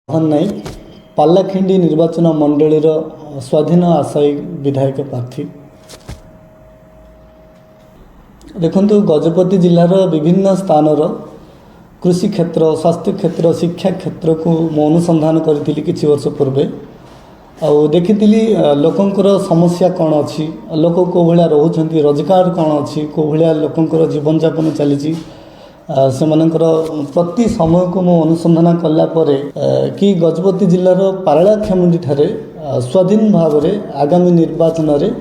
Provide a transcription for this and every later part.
मोहन नाइक पालाखिंडी निर्वाचन मंडलीर स्वाधीन आशायी विधायक प्रार्थी। देखु गजपति जिलार विभिन्न स्थानर कृषि क्षेत्र, स्वास्थ्य क्षेत्र, शिक्षा क्षेत्र को मु अनुसंधान करी किछि वर्ष पूर्वे आउ देखी लोकंकर समस्या कौन अच्छी, लोक को भाया रोचंती, रोजगार कौन अच्छी, को भाया लोकंकर जीवन यापन चली से प्रति समय को मु अनुसंधान कला कि गजपति जिलार पारलाखेमुंडी ठारे स्वाधीन भाव में आगामी निर्वाचन रे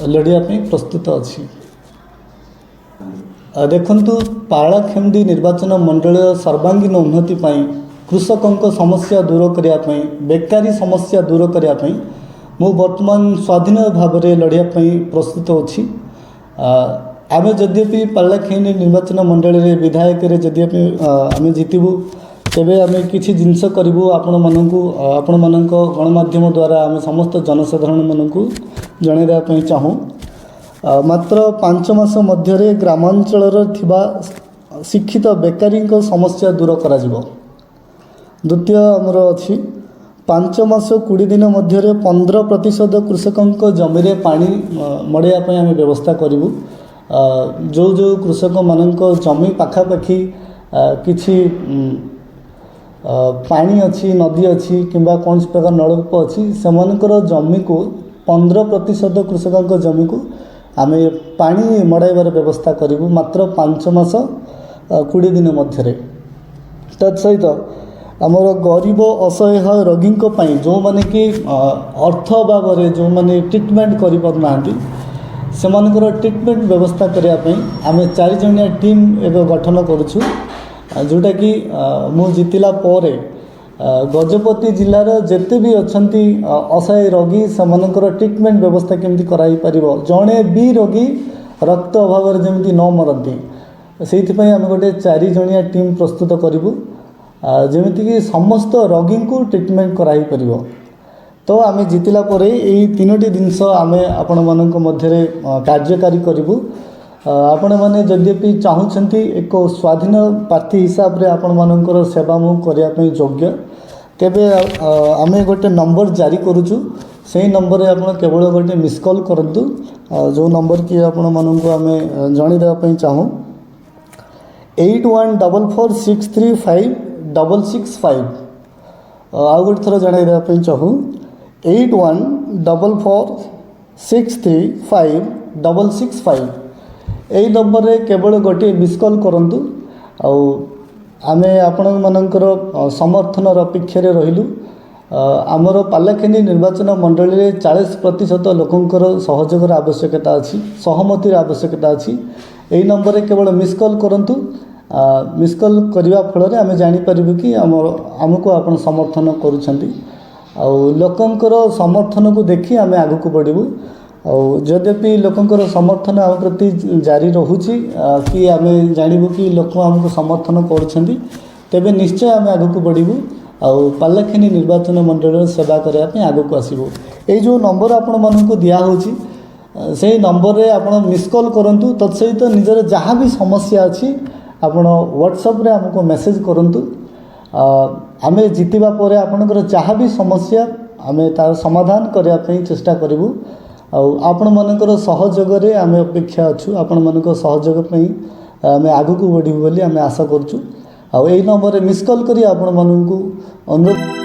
लड़ाई प्रस्तुत अच्छी। देखंतु पारलाखेमुंडी निर्वाचन मंडल सर्वांगीन उन्नति पाई, कृषकों समस्या दूर करने, बेकारी समस्या दूर करने मु वर्तमान स्वाधीन भाव में लड़ाई प्रस्तुत अच्छी। आम जद्यपि पारलाखेमुंडी निर्वाचन मंडल रे विधायक जद्यपि आम जीतबू तेबे आम किसी जिनस करूँ आपण मानक गणमाध्यम द्वारा आम समस्त जनसाधारण मानक जनइबा चाहूँ। मात्र 5 मास मध्य ग्रामांचल थिबा शिक्षित बेकारी समस्या दूर करा जिवो। द्वितीय आमर अच्छी 5 मास 20 दिन मध्य 15% कृषकों जमी पानी मड़ाइवाई आम व्यवस्था करूँ। जो कृषक मानक जमी पाखापाखि किछि पानी अच्छी, नदी अच्छी किंबा कौन प्रकार नलकूप अच्छी, से जमी को 15% कृषकों जमी को आम पानी मड़ाइबार व्यवस्था करूँ मात्र 5 मास 20 दिन मध्य। तत्सहित आमर गरीब असहाय रोगी जो माने कि अर्थ अभाव जो माने ट्रिटमेंट करि पार नाहंती सेमानकर ट्रिटमेंट व्यवस्था करने आम 4 जणिया टीम एक गठन करुछु, जोटा कि मु जीतिला परे गजपति जिलार जेते भी अछंती असहाय रोगी सेमानकर ट्रिटमेंट व्यवस्था केमती कराई परिबो, जणे भी रोगी रक्त अभाव जमी न मरती से आम गोटे 4 जणिया टीम प्रस्तुत करूँ जमीती कि समस्त रोगी को ट्रिटमेंट कराई परिबो। तो आम जीतिला परे यही 3टी जिनस आम आपण मानक मध्य कार्यकारी करूँ। आपण मैंने जद्यपि चाहूँगी एक स्वाधीन प्रार्थी हिसाब से आपण मानकर सेवा मु करने योग्य, तेबे आम गोटे नंबर जारी करुचु। से नंबर आप केवल गोटे मिस कॉल करंतु, जो नंबर कि आपण मानक आम जनइबा चाहूँ 8144635665। आउ गोटे थर जनइबा चाहूँ 8144635665। यही नंबर रे केवल गोटे मिस कॉल करंतु। आम आपण मानकर समर्थन अपेक्षा रहिलु। आमर पारलाखेमुंडी निर्वाचन मंडल रे 40% लोकंकर सहयोगर आवश्यकता अच्छी, सहमतिर आवश्यकता अच्छी। यही नंबर रे केवल मिस कॉल करंतु। मिस कॉल करने फल आम जापर कि आमको आप समर्थन करुँच लोकंकर समर्थन को देखी आम आग को बढ़ू। जद्यपि लोकंकर समर्थन आम प्रति जारी रोचे कि आम जानबू कि लोक आमको समर्थन करुँच, तेबे निश्चय आम आग को बढ़ू। पारलाखेमुंडी निर्वाचन मंडल सेवा करने आग को आसबू। ये जो नंबर आपण मानक दिहूँ से नंबर रे आप मिस कॉल करूँ। तत्सहित निजर जहाँ भी समस्या अच्छी आपण व्हाट्सएप रे हमको मेसेज करूँ। आम जीतवा पर आपणकर जहाँ भी समस्या आम तार समाधान करने चेष्टा करूँ। आपण मानकर सहयोग रे आम अपेक्षा अच्छु। आपण मानक सहयोग आम आग को बढ़ू बोली आम आशा करूँ। यही नंबर रे मिस कॉल करी आपण मानक अनुरोध